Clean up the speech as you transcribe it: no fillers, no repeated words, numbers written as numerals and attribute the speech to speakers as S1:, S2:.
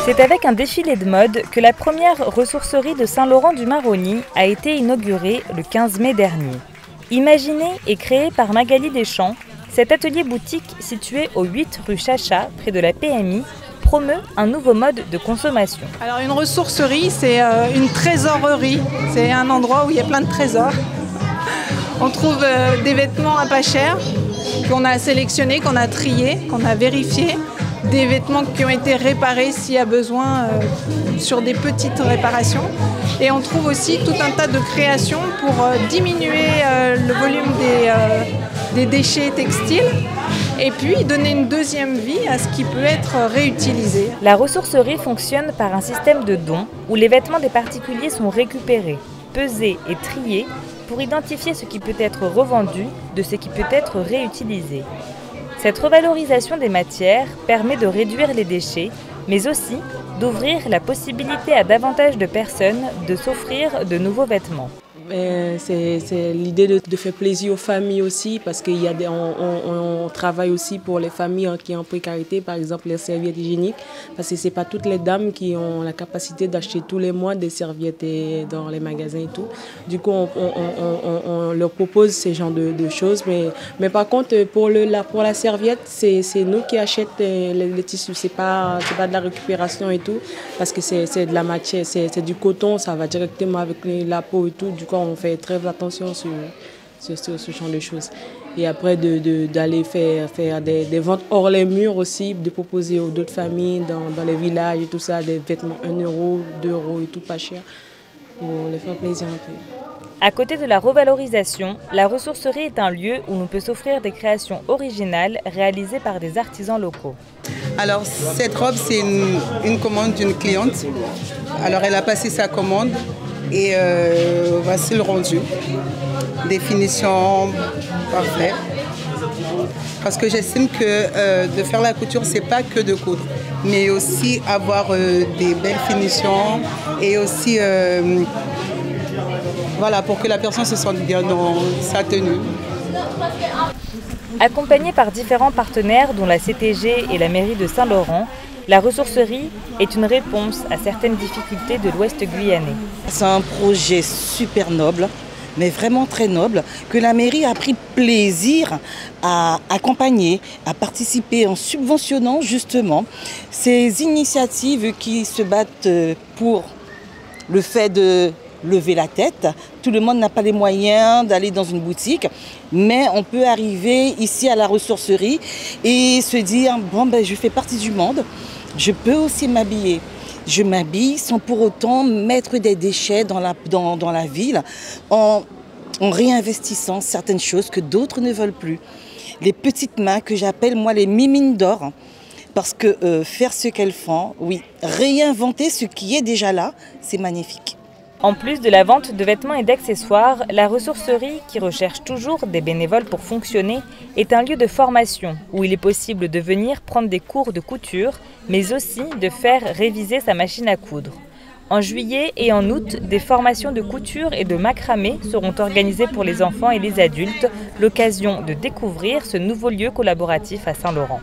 S1: C'est avec un défilé de mode que la première ressourcerie de Saint-Laurent-du-Maroni a été inaugurée le 15 mai dernier. Imaginé et créé par Magali Deschamps, cet atelier boutique situé au 8 rue Chacha, près de la PMI, promeut un nouveau mode de consommation.
S2: Alors une ressourcerie, c'est une trésorerie. C'est un endroit où il y a plein de trésors. On trouve des vêtements à pas cher, qu'on a sélectionnés, qu'on a triés, qu'on a vérifiés. Des vêtements qui ont été réparés s'il y a besoin sur des petites réparations. Et on trouve aussi tout un tas de créations pour diminuer le volume des déchets textiles et puis donner une deuxième vie à ce qui peut être réutilisé.
S1: La ressourcerie fonctionne par un système de dons où les vêtements des particuliers sont récupérés, pesés et triés pour identifier ce qui peut être revendu de ce qui peut être réutilisé. Cette revalorisation des matières permet de réduire les déchets, mais aussi d'ouvrir la possibilité à davantage de personnes de s'offrir de nouveaux vêtements.
S3: C'est l'idée de faire plaisir aux familles aussi, parce qu'on travaille aussi pour les familles qui sont en précarité, par exemple les serviettes hygiéniques, parce que ce n'est pas toutes les dames qui ont la capacité d'acheter tous les mois des serviettes dans les magasins et tout. Du coup, on leur propose ce genre de choses. Mais par contre, pour la serviette, c'est nous qui achetons les tissus. Ce n'est pas de la récupération et tout, parce que c'est de la matière, c'est du coton, ça va directement avec la peau et tout. Du coup, on fait très attention sur ce genre de choses. Et après, d'aller faire des ventes hors les murs aussi, de proposer aux d'autres familles dans les villages et tout ça, des vêtements 1 euro, 2 euros et tout pas cher, pour les faire plaisir un peu.
S1: À côté de la revalorisation, la ressourcerie est un lieu où l'on peut s'offrir des créations originales réalisées par des artisans locaux.
S4: Alors cette robe, c'est une commande d'une cliente. Alors elle a passé sa commande. Et voici le rendu. Définition parfaite. Parce que j'estime que de faire la couture, c'est pas que de coudre, mais aussi avoir des belles finitions et aussi voilà, pour que la personne se sente bien dans sa tenue.
S1: Accompagnée par différents partenaires, dont la CTG et la mairie de Saint-Laurent, la ressourcerie est une réponse à certaines difficultés de l'Ouest guyanais.
S5: C'est un projet super noble, mais vraiment très noble, que la mairie a pris plaisir à accompagner, à participer en subventionnant justement ces initiatives qui se battent pour le fait de lever la tête. Tout le monde n'a pas les moyens d'aller dans une boutique, mais on peut arriver ici à la ressourcerie et se dire bon ben je fais partie du monde, je peux aussi m'habiller. Je m'habille sans pour autant mettre des déchets dans la ville en réinvestissant certaines choses que d'autres ne veulent plus. Les petites mains que j'appelle moi les mimines d'or, parce que faire ce qu'elles font, oui, réinventer ce qui est déjà là, c'est magnifique.
S1: En plus de la vente de vêtements et d'accessoires, la ressourcerie, qui recherche toujours des bénévoles pour fonctionner, est un lieu de formation où il est possible de venir prendre des cours de couture, mais aussi de faire réviser sa machine à coudre. En juillet et en août, des formations de couture et de macramé seront organisées pour les enfants et les adultes, l'occasion de découvrir ce nouveau lieu collaboratif à Saint-Laurent.